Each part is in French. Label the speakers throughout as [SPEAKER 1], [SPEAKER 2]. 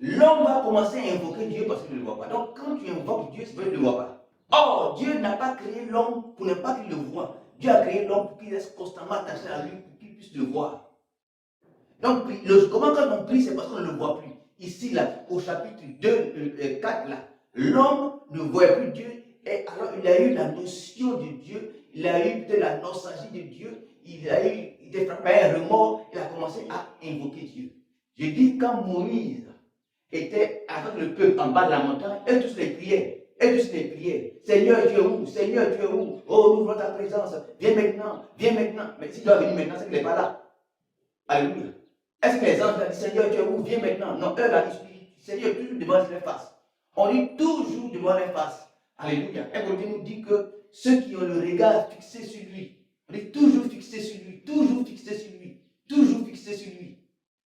[SPEAKER 1] l'homme va commencer à invoquer Dieu parce qu'il ne le voit pas. Donc, quand tu invoques Dieu, c'est parce que tu ne le vois pas. Or, Dieu n'a pas créé l'homme pour ne pas qu'il le voie. Dieu a créé l'homme pour qu'il reste constamment attaché à lui, pour qu'il puisse le voir. Donc, comment quand on prie, c'est parce qu'on ne le voit plus. Ici, là, au chapitre 2, 4, là, l'homme ne voit plus Dieu, et alors il a eu la notion de Dieu, il a eu peut-être la nostalgie de Dieu, il était frappé par un remords, il a commencé à invoquer Dieu. Je dis, quand Moïse était avec le peuple en bas de la montagne, et tous les priaient, Seigneur, tu es où? Seigneur, tu es où? Oh, nous voulons ta présence, viens maintenant, viens maintenant. Mais s'il doit venir maintenant, c'est qu'il n'est pas là. Alléluia. Est-ce que les anges ont dit, Seigneur, tu es où? Viens maintenant. Non, eux là, Seigneur, toujours devant leur face. On dit toujours devant leur face. Alléluia. Un côté nous dit que ceux qui ont le regard fixé sur lui, on dit toujours fixé sur lui, toujours fixé sur lui, toujours fixé sur lui.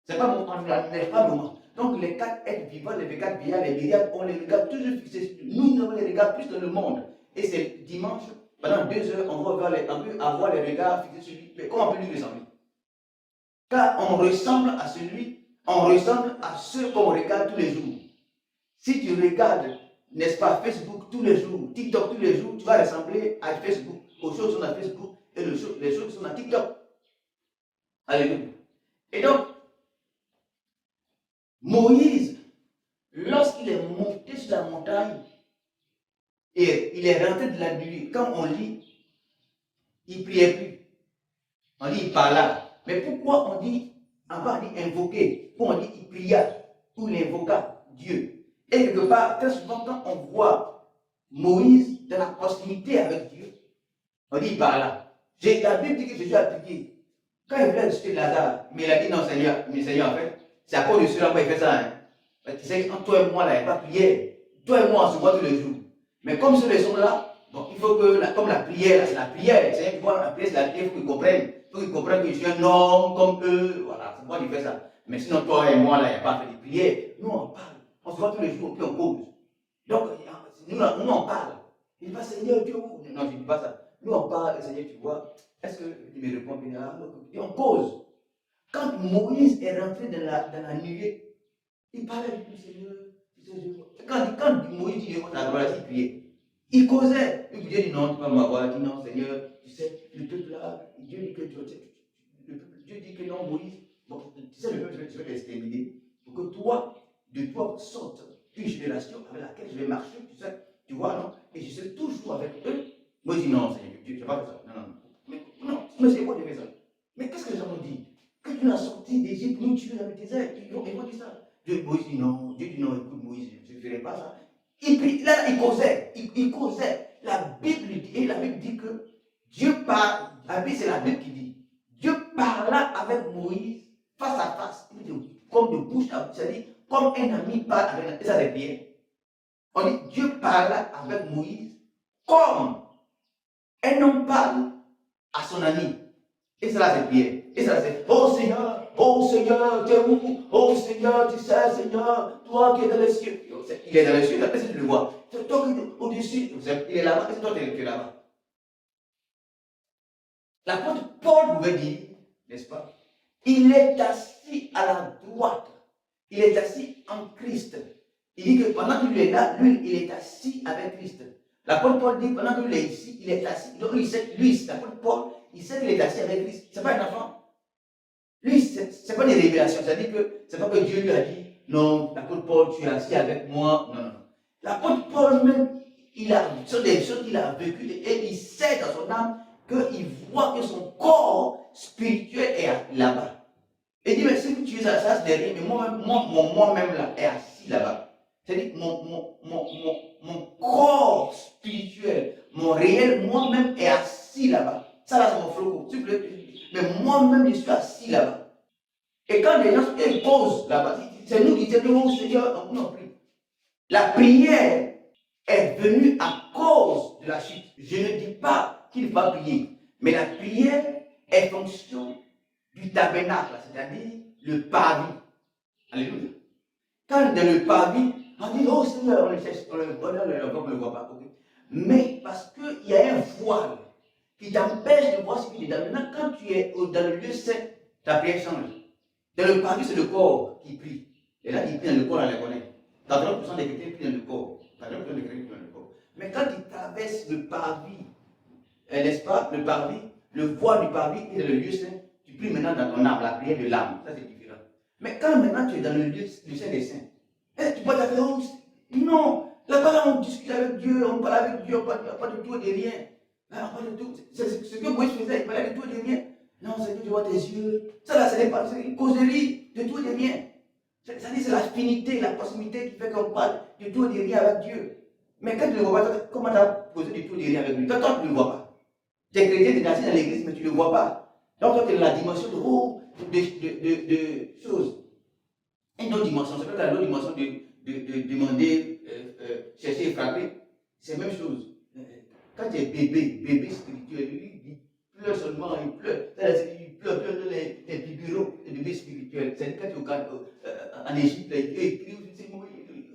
[SPEAKER 1] C'est pas mon pas moment. Donc les 4 êtres vivants, les 4 vieillards, les myriades, on les regarde toujours fixés sur lui. Nous avons les regards plus dans le monde. Et c'est dimanche, pendant 2 heures, on peut avoir les regards fixés sur lui. Mais comment on peut lui ressembler? Car on ressemble à celui, on ressemble à ceux qu'on regarde tous les jours. Si tu regardes, n'est-ce pas, Facebook tous les jours, TikTok tous les jours, tu vas ressembler à Facebook, aux choses qui sont à Facebook et les choses qui sont à TikTok. Alléluia. Et donc, Moïse, lorsqu'il est monté sur la montagne, et il est rentré de la nuit, comme on lit, il ne priait plus. On dit il parla. Mais pourquoi on dit, avant on dit invoquer, pourquoi on dit il pria, ou il invoqua Dieu. Et quelque part, très souvent, quand on voit Moïse dans la proximité avec Dieu, on dit il parla. La Bible dit que Jésus a prié. Quand il voulait ressusciter Lazare, mais il a dit non, Seigneur, mais Seigneur, en fait, c'est à cause de cela qu'il fait ça. Hein. Tu sais, entre toi et moi, là, il n'y a pas prière. Toi et moi, on se voit tous les jours. Mais comme ceux sont là, donc il faut que, comme la prière, c'est la prière. C'est la prière, c'est la prière, il faut qu'ils comprennent. Il faut qu'ils comprennent que je suis un homme comme eux. Voilà, c'est moi qui fais ça. Mais sinon, toi et moi, là, il n'y a pas fait de prière. Nous, on parle. On se voit tous les jours, puis on cause. Donc, nous, on parle. Il dit pas, Seigneur, Dieu, où? Non, je ne dis pas ça. Nous, on parle, Seigneur, tu vois, est-ce que tu me réponds bien? Et on cause. Quand Moïse est rentré dans la nuée, il parlait du Seigneur. Quand Moïse dit la gloire, il priait. Il causait. Et Dieu dit non, tu ne peux pas m'avoir. Il dit non, Seigneur, tu sais, le peuple là, Dieu dit que Dieu dit que non, Moïse, bon, tu sais, le peuple, je vais l'exterminer pour que toi, de toi sorte une génération avec laquelle je vais marcher, tu sais, tu vois, non? Et je serai toujours avec eux. Moïse dit non, Seigneur, tu n'as pas fait ça. Non. Mais c'est quoi de faire ça? Mais qu'est-ce que les gens ont dit? Que tu l'as sorti d'Égypte, nous tuer avec tes ailes. Ils vont dire ça. Moïse dit non, Dieu dit non, écoute Moïse, je ne ferai pas ça. Là, il causait, il causait. La Bible dit que Dieu parle, c'est la Bible qui dit, Dieu parla avec Moïse face à face, comme de bouche à bouche, c'est-à-dire comme un ami parle avec, et ça c'est bien. On dit Dieu parla avec Moïse comme un homme parle à son ami. Et cela c'est bien. Et ça c'est, oh Seigneur, tu es où? Oh Seigneur, tu sais, Seigneur, toi qui es dans les cieux. Il est dans les cieux, là, est-ce que tu le vois? C'est toi qui es au-dessus, il est là-bas, est-ce que toi tu es là-bas? L'apôtre Paul pouvait dire, n'est-ce pas? Il est assis à la droite. Il est assis en Christ. Il dit que pendant qu'il est là, lui, il est assis avec Christ. L'apôtre Paul dit, pendant qu'il est ici, il est assis. Donc lui, l'apôtre Paul, il sait qu'il est assis avec Christ. Ce n'est pas un enfant. Lui, ce n'est pas des révélations. C'est-à-dire que ce n'est pas que Dieu lui a dit, non, l'apôtre Paul, tu es assis avec moi. Non. L'apôtre Paul même, ce sont des choses qu'il a vécues et il sait dans son âme qu'il voit que son corps spirituel est là-bas. Il dit, mais si tu es assis derrière, mais moi-même là, est assis là-bas. C'est-à-dire que mon corps spirituel, mon réel moi-même est assis là-bas. Ça là, c'est mon flot. Mais moi-même, je suis assis là-bas. Et quand les gens posent là-bas, c'est nous qui disons, oh Seigneur, non plus. La prière est venue à cause de la chute. Je ne dis pas qu'il va prier, mais la prière est fonction du tabernacle, c'est-à-dire le parvis. Alléluia. Quand dans le parvis, on dit, oh Seigneur, on le cherche, on ne le voit pas. Okay. Mais parce qu'il y a un voile qui t'empêche de voir ce qu'il est dans. Maintenant, quand tu es dans le lieu saint, ta prière change. Dans le parvis, c'est le corps qui prie. Les gens qui prient dans le corps, on les connaît. 80% des chrétiens prient dans le corps. 80% des chrétiens prient dans le corps. Mais quand ils traversent le parvis, n'est-ce pas, le parvis, le voile du parvis et le lieu saint, tu pries maintenant dans ton âme, la prière de l'âme. Ça, c'est différent. Mais quand maintenant tu es dans le lieu du Saint des Saints, tu peux t'appeler, non, là-bas on discute avec Dieu, on parle avec Dieu, on ne parle pas de tout et de rien. On parle de tout. C'est ce que Moïse faisait, il parlait de tout et de rien. Non, c'est que tu vois tes yeux. Ça là, ce n'est pas une causerie de tout et de rien. C'est l'affinité, la proximité qui fait qu'on parle de tout et de rien avec Dieu. Mais quand tu ne le vois pas, comment tu as posé du tout et de rien avec lui? Toi, tu ne le vois pas. Tu es chrétien, tu es assis dans l'église, mais tu ne le vois pas. Donc, toi, tu es dans la dimension de choses. Une autre dimension, c'est peut-être l'autre dimension de demander, chercher et frapper. C'est la même chose. Quand tu es bébé spirituel, il pleure seulement, il pleure. Il pleure les biberons, les bébés spirituels. C'est quand tu regardes en Égypte, il écrit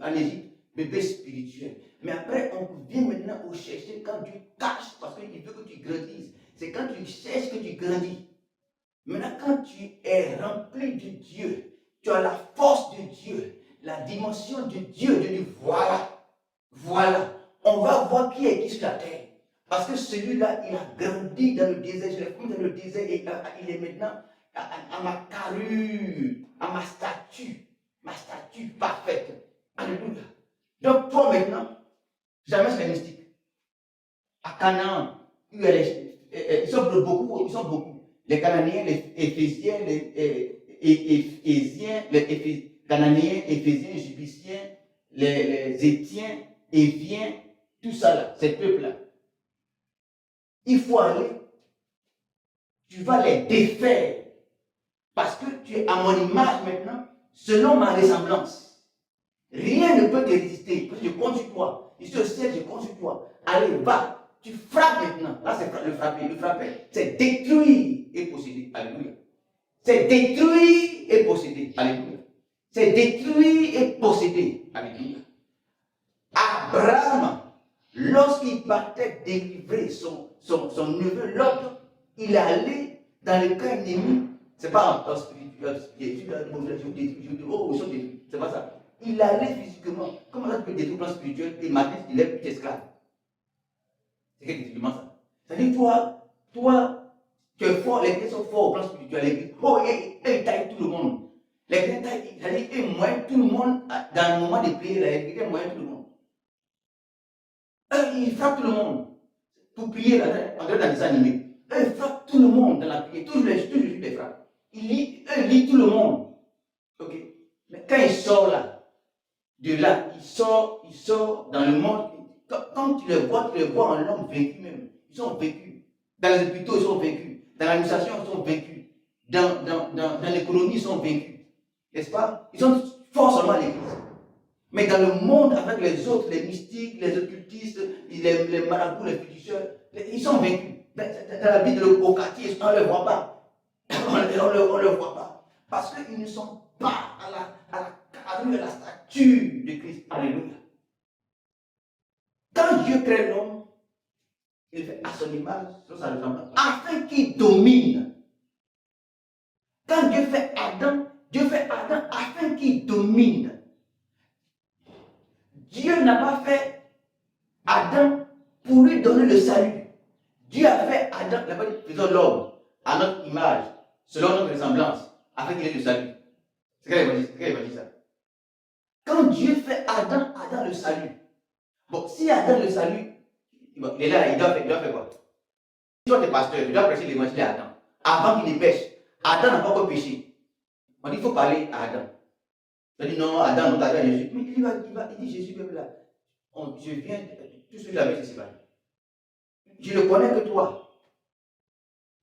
[SPEAKER 1] en Égypte, bébé spirituel. Mais après, on vient maintenant au chercher quand tu caches, parce qu'il veut que tu grandisses. C'est quand tu cherches que tu grandis. Maintenant, quand tu es rempli de Dieu, tu as la force de Dieu, la dimension de Dieu. Dieu dit voilà, on va voir qui est qui sur la terre. Parce que celui-là, il a grandi dans le désert, je l'ai mis dans le désert et il est maintenant à ma carrure, à ma statue parfaite. Alléluia. Donc toi maintenant, jamais c'est les mystiques. À Canaan, ils sont beaucoup. Les Cananéens, les Éphésiens, Cananéens, Éphésiens, Égyptiens, les Étiens, Éviens, tout ça là, ces peuples-là. Il faut aller, tu vas les défaire, parce que tu es à mon image maintenant, selon ma ressemblance. Rien ne peut te résister, parce que je compte sur toi. Ici au ciel, je compte sur toi. Allez, va. Tu frappes maintenant. Là, c'est le frapper. Le frapper, c'est détruire et posséder. Alléluia. C'est détruire et posséder. Alléluia. C'est détruire et posséder. Alléluia. Abraham, lorsqu'il partait délivrer son neveu, l'autre, il allait dans le camp ennemi. C'est pas en spirituel, oh, ils sont détruits. C'est pas ça. Il allait physiquement. Comment ça tu peux détruire le plan spirituel et maintenant il est plus esclave? C'est effectivement ça. C'est-à-dire, toi, tu es fort, les chrétiens sont forts au plan spirituel. Oh, et ils taillent tout le monde. Les chrétiens taillent, c'est-à-dire, ils moignent tout le monde dans le moment de prier, ils moignent tout le monde. Ils frappent tout le monde. Pour prier, on dirait dans les animés. Ils frappent tout le monde dans la prière. Toujours les frappent. Ils lient tout le monde. Ok. Mais quand il sort là, de là, il sort dans le monde. Quand tu les vois en l'homme vaincu même. Ils sont vaincus. Dans les hôpitaux, ils sont vaincus. Dans l'administration, ils sont vaincus. Dans l'économie, ils sont vaincus. N'est-ce pas? Ils sont forts seulement à l'église. Mais dans le monde avec les autres, les mystiques, les occultistes, les marabouts, les fiduciaires, ils sont vaincus. Dans la vie au quartier, on ne les voit pas. On ne les voit pas. Parce qu'ils ne sont pas à la statue de Christ. Alléluia. Quand Dieu crée l'homme, il fait à son image, sur sa ressemblance, afin qu'il domine. Quand Dieu fait Adam afin qu'il domine. Dieu n'a pas fait Adam pour lui donner le salut. Dieu a fait Adam, il a dit, faisons l'homme à notre image, selon notre ressemblance, afin qu'il ait le salut. C'est qu'elle va dire ça. Quand Dieu fait Adam le salut. Bon, si Adam le salut, il est là, il doit faire quoi? Si toi tu es pasteur, tu dois prêcher l'évangile à Adam. Avant qu'il ne pêche, Adam n'a pas encore péché. On dit qu'il faut parler à Adam. On dit non, Adam, on t'a dit à Jésus. Mais il dit Jésus, même là, je viens, tout ce que j'avais, c'est pas. Je ne connais que toi.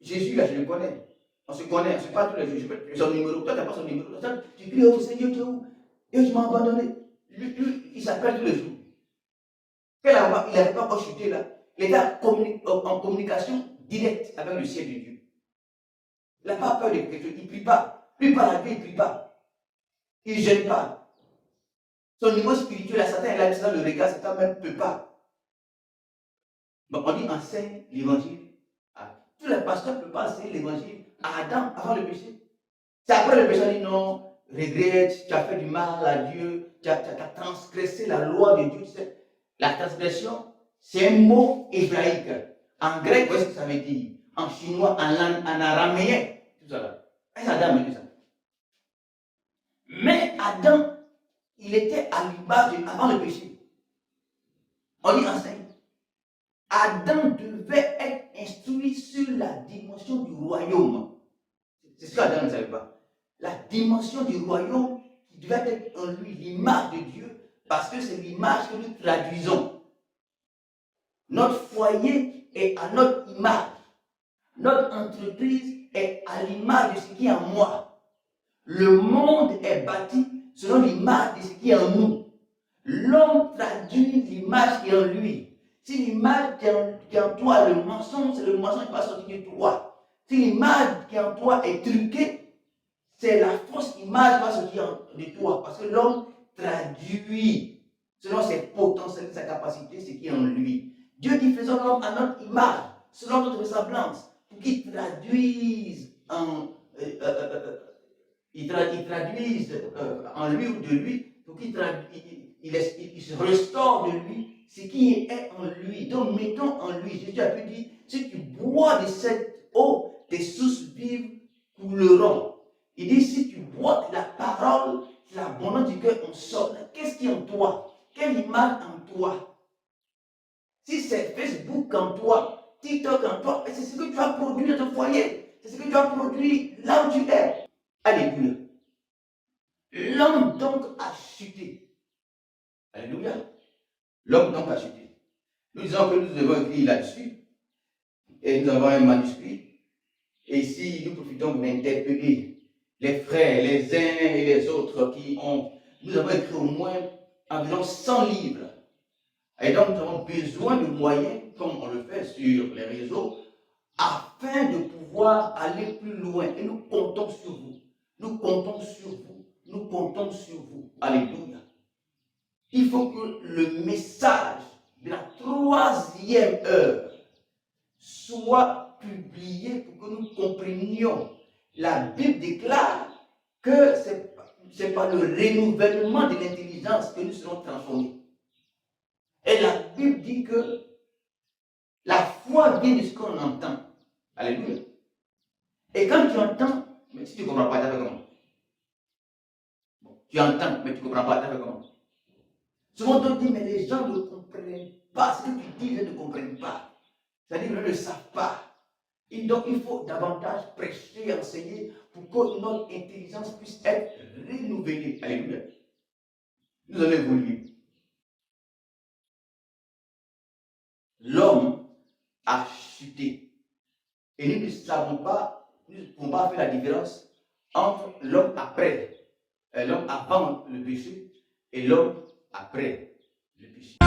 [SPEAKER 1] Jésus, là, je le connais. On se connaît, on se parle tous les jours. Je son numéro. Toi, tu n'as pas son numéro. Tu cries, oh Seigneur, tu es où? Et tu m'as abandonné. Lui, il s'appelle tous les jours. Il n'avait pas encore chuté là. Il était en communication directe avec le ciel de Dieu. Il n'a pas peur de quelque chose. Il ne prie pas. Lui, par la vie, il ne prie pas. Il ne gêne pas. Son niveau spirituel, à Satan, il a dit ça, le regard, Satan même ne peut pas. Donc, on dit enseigne l'évangile. Tous les pasteurs ne peuvent pas enseigner l'évangile à Adam avant le péché. C'est après le péché, on dit non, regrettes, tu as fait du mal à Dieu, tu as transgressé la loi de Dieu. Tu sais, la transgression, c'est un mot hébraïque. En grec, qu'est-ce que ça veut dire? En chinois, en araméen, tout ça là. Et Adam me dit ça. Mais Adam, il était à l'image avant le péché. On y enseigne. Adam devait être instruit sur la dimension du royaume. C'est ce qu'Adam ne savait pas. La dimension du royaume qui devait être en lui l'image de Dieu, parce que c'est l'image que nous traduisons. Notre foyer est à notre image. Notre entreprise est à l'image de ce qui est en moi. Le monde est bâti selon l'image de ce qui est en nous. L'homme traduit l'image qui est en lui. Si l'image qui est en toi, le mensonge, c'est le mensonge qui va sortir de toi. Si l'image qui est en toi est truquée, c'est la fausse image qui va sortir de toi. Parce que l'homme traduit selon ses potentiels, sa capacité, ce qui est en lui. Dieu dit faisons l'homme à notre image, selon notre ressemblance, pour qu'il traduise en lui ou de lui, pour qu'il se restaure de lui ce qui est en lui. Donc mettons en lui. Jésus a pu dire, si tu bois de cette eau, tes sources vives couleront. Il dit, si tu bois de la parole, l'abondance du cœur en sort. Qu'est-ce qui est en toi? Quelle image en toi? Si c'est Facebook en toi, TikTok en toi, c'est ce que tu as produit dans ton foyer. C'est ce que tu as produit là où tu es. Alléluia. L'homme donc a chuté. Alléluia. L'homme donc a chuté. Nous disons que nous devons écrire là-dessus. Et nous avons un manuscrit. Et ici, nous profitons pour interpeller les frères, les uns et les autres qui ont. Nous avons écrit au moins environ 100 livres. Et donc, nous avons besoin de moyens, comme on le fait sur les réseaux, afin de pouvoir aller plus loin. Et nous comptons sur vous. Nous comptons sur vous. Nous comptons sur vous. Alléluia. Il faut que le message de la 3e heure soit publié pour que nous comprenions. La Bible déclare que c'est par le renouvellement de l'intelligence que nous serons transformés. Et la Bible dit que la foi vient de ce qu'on entend. Alléluia. Et quand tu entends, mais si tu ne comprends pas, tu fait comment? Bon, tu entends, mais tu ne comprends pas, tu fait comment? Souvent on dit, mais les gens ne comprennent pas. Ce que tu dis, ils ne comprennent pas. C'est-à-dire qu'ils ne le savent pas. Et donc il faut davantage prêcher, enseigner pour que notre intelligence puisse être renouvelée. Alléluia. Nous allons évoluer. L'homme a chuté. Et nous ne savons pas, nous ne pouvons pas faire la différence entre l'homme après, l'homme avant le péché et l'homme après le péché.